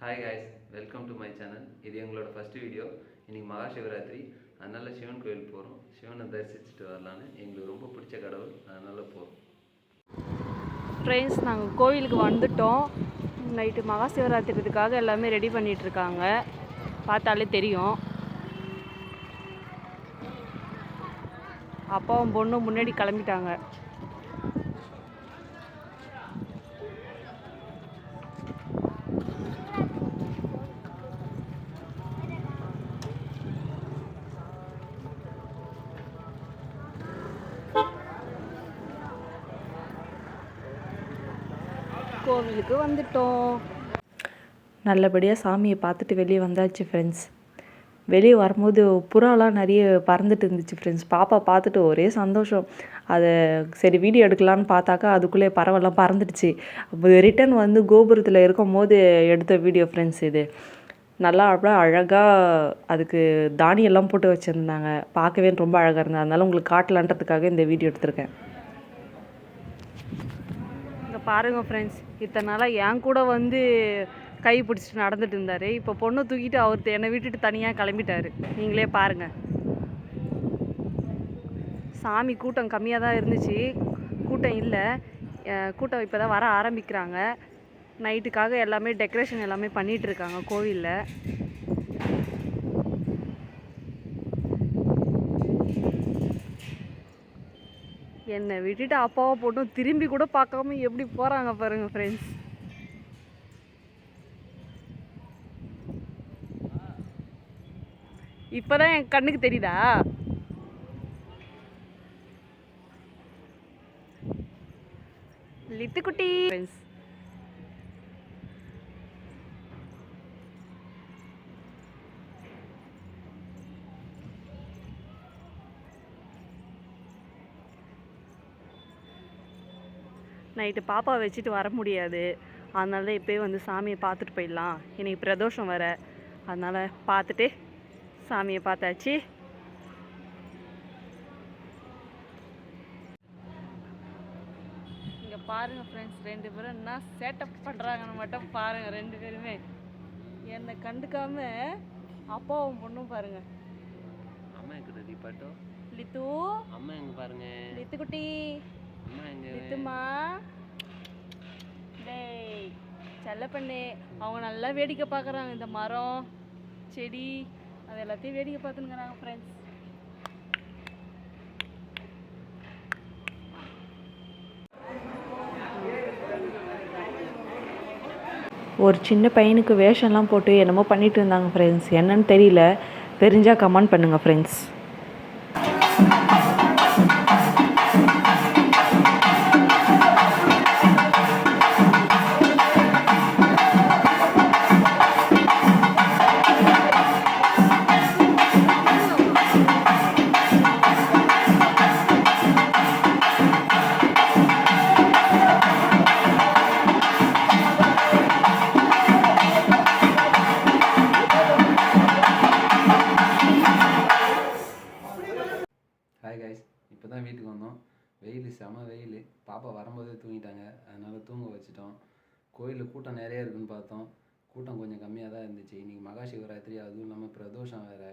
Hi guys, welcome to my channel. இது எங்களோட first video. இன்றைக்கி மகாசிவராத்திரி, அதனால் சிவன் கோயில் போகிறோம். சிவனை தரிசிச்சுட்டு வரலான்னு. எங்களுக்கு ரொம்ப பிடிச்ச கடவுள், அதனால் போகிறோம். ஃப்ரெண்ட்ஸ், நாங்கள் கோயிலுக்கு வந்துட்டோம். நைட்டு மகாசிவராத்திரிக்காக எல்லாமே ரெடி பண்ணிகிட்ருக்காங்க. பார்த்தாலே தெரியும். அப்பாவும் பொண்ணும் முன்னாடி கிளம்பிட்டாங்க. கோவிலுக்கு வந்துட்டோம். நல்லபடியாக சாமியை பார்த்துட்டு வெளியே வந்தாச்சு ஃப்ரெண்ட்ஸ். வெளியே வரும்போது புறாலாம் நிறைய பறந்துட்டு இருந்துச்சு ஃப்ரெண்ட்ஸ். பாப்பா பார்த்துட்டு ஒரே சந்தோஷம். அதை சரி வீடியோ எடுக்கலான்னு பார்த்தாக்கா அதுக்குள்ளே பறவைலாம் பறந்துடுச்சு. ரிட்டன் வந்து கோபுரத்தில் இருக்கும் போது எடுத்த வீடியோ ஃப்ரெண்ட்ஸ். இது நல்லா அப்படியே அழகாக அதுக்கு தானியெல்லாம் போட்டு வச்சுருந்தாங்க. பார்க்கவே ரொம்ப அழகாக இருந்தது. அதனால உங்களுக்கு காட்டலான்றதுக்காக இந்த வீடியோ எடுத்திருக்கேன். பாருங்கள் ஃப்ரெண்ட்ஸ், இத்தனை நாளாக என் கூட வந்து கை பிடிச்சிட்டு நடந்துட்டு இருந்தார். இப்போ பொண்ணை தூக்கிட்டு அவர் என்னை விட்டுட்டு தனியாக கிளம்பிட்டார். நீங்களே பாருங்கள். சாமி கூட்டம் கம்மியாக தான் இருந்துச்சு, கூட்டம் இல்லை. கூட்டம் இப்போ தான் வர ஆரம்பிக்கிறாங்க. நைட்டுக்காக எல்லாமே டெக்கரேஷன் எல்லாமே பண்ணிகிட்ருக்காங்க கோவிலில். என்னை விட்டுட்டு அப்பாவை போட்டும் திரும்பி கூட பார்க்காம எப்படி போகிறாங்க பாருங்கள் ஃப்ரெண்ட்ஸ். இப்போ தான் என் கண்ணுக்கு தெரியுதா? லித்துக்குட்டி ஃப்ரெண்ட்ஸ். நைட்டு பாப்பா வச்சுட்டு வர முடியாது. அதனால தான் இப்போயே வந்து சாமியை பார்த்துட்டு போயிடலாம். இன்றைக்கி பிரதோஷம் வர, அதனால் பார்த்துட்டு சாமியை பார்த்தாச்சு. இங்கே பாருங்கள் ஃப்ரெண்ட்ஸ், 2 பேரும் என்ன சேட்டப் பண்ணுறாங்கன்னு மட்டும் பாருங்கள். 2 பேருமே என்னை கண்டுக்காம அப்பாவும் பொண்ணும் பாருங்கள். அம்மா எங்க பாட்டோ லித்து, அம்மா எங்க பாருங்க, லித்துக்குட்டி, லித்துமா, டேய் செல்ல பண்ணு. அவங்க நல்லா வேடிக்கை பார்க்குறாங்க. இந்த மரம் செடி அது எல்லாத்தையும் வேடிக்கை பார்த்துன்னுக்குறாங்க ஃப்ரெண்ட்ஸ். ஒரு சின்ன பையனுக்கு வேஷம்லாம் போட்டு என்னமோ பண்ணிட்டு இருந்தாங்க ஃப்ரெண்ட்ஸ். என்னன்னு தெரியல, தெரிஞ்சால் கமெண்ட் பண்ணுங்கள் ஃப்ரெண்ட்ஸ். ஹாய் காய்ஸ், இப்போ தான் வீட்டுக்கு வந்தோம். வெயில் செம வெயில். பாப்பா வரும்போதே தூங்கிட்டாங்க, அதனால் தூங்க வச்சுட்டோம். கோயிலில் கூட்டம் நிறைய இருக்குதுன்னு பார்த்தோம். கூட்டம் கொஞ்சம் கம்மியாக தான் இருந்துச்சு. இன்றைக்கி மகாசிவராத்திரி, அதுவும் இல்லாமல் பிரதோஷம் வேறு.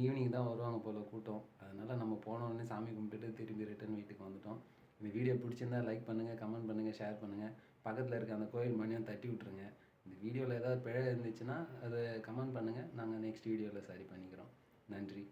ஈவினிங் தான் வருவாங்க போல் கூட்டம். அதனால் நம்ம போனோடனே சாமி கும்பிட்டுட்டு திரும்பி ரிட்டன் வீட்டுக்கு வந்துட்டோம். இந்த வீடியோ பிடிச்சிருந்தா லைக் பண்ணுங்கள், கமெண்ட் பண்ணுங்கள், ஷேர் பண்ணுங்கள். பக்கத்தில் இருக்க அந்த கோயில் மணியும் தட்டி விட்ருங்க. இந்த வீடியோவில் ஏதாவது பிழை இருந்துச்சுன்னா அதை கமெண்ட் பண்ணுங்கள். நாங்கள் நெக்ஸ்ட் வீடியோவில் சரி பண்ணிக்கிறோம். நன்றி.